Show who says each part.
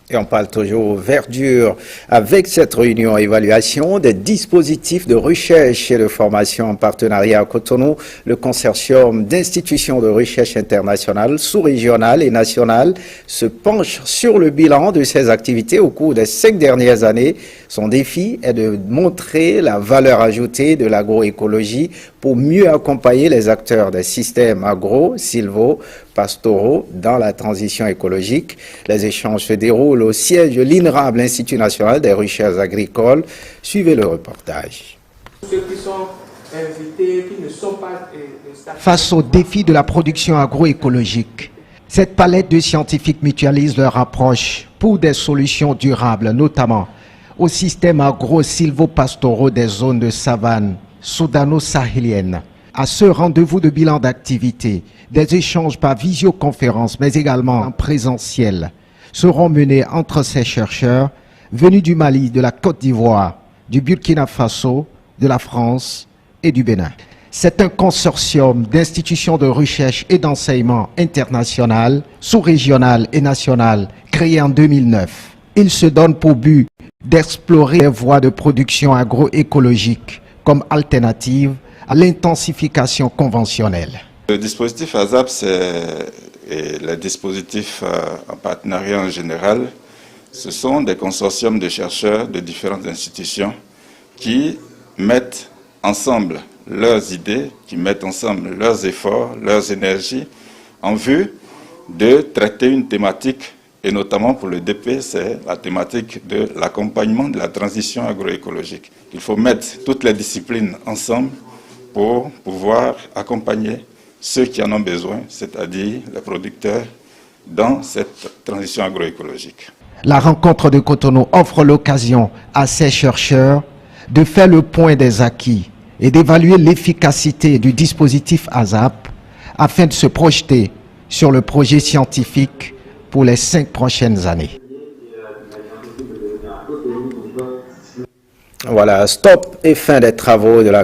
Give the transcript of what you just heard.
Speaker 1: Et on parle toujours verdure avec cette réunion évaluation des dispositifs de recherche et de formation en partenariat à Cotonou. Le consortium d'institutions de recherche internationales, sous-régionales et nationales se penche sur le bilan de ces activités au cours des 5 dernières années. Son défi est de montrer la valeur ajoutée de l'agroécologie pour mieux accompagner les acteurs des systèmes agro-silvo-pastoraux dans la transition écologique. Les échanges se déroulent au siège de l'INRAB, l'Institut national des recherches agricoles. Suivez le reportage.
Speaker 2: Ceux qui sont invités, qui ne sont pas...
Speaker 3: Face au défi de la production agroécologique, cette palette de scientifiques mutualise leur approche pour des solutions durables, notamment au système agro-silvopastoraux des zones de savane soudano-sahélienne. À ce rendez-vous de bilan d'activité, des échanges par visioconférence, mais également en présentiel, seront menés entre ces chercheurs venus du Mali, de la Côte d'Ivoire, du Burkina Faso, de la France et du Bénin. C'est un consortium d'institutions de recherche et d'enseignement international, sous-régional et national, créé en 2009. Il se donne pour but d'explorer les voies de production agroécologique comme alternative à l'intensification conventionnelle.
Speaker 4: Le dispositif ASAP, et les dispositifs en partenariat en général, ce sont des consortiums de chercheurs de différentes institutions qui mettent ensemble leurs idées, qui mettent ensemble leurs efforts, leurs énergies en vue de traiter une thématique, et notamment pour le DP, c'est la thématique de l'accompagnement de la transition agroécologique. Il faut mettre toutes les disciplines ensemble pour pouvoir accompagner ceux qui en ont besoin, c'est-à-dire les producteurs, dans cette transition agroécologique.
Speaker 3: La rencontre de Cotonou offre l'occasion à ces chercheurs de faire le point des acquis et d'évaluer l'efficacité du dispositif ASAP afin de se projeter sur le projet scientifique pour les 5 prochaines années.
Speaker 1: Voilà, stop et fin des travaux de la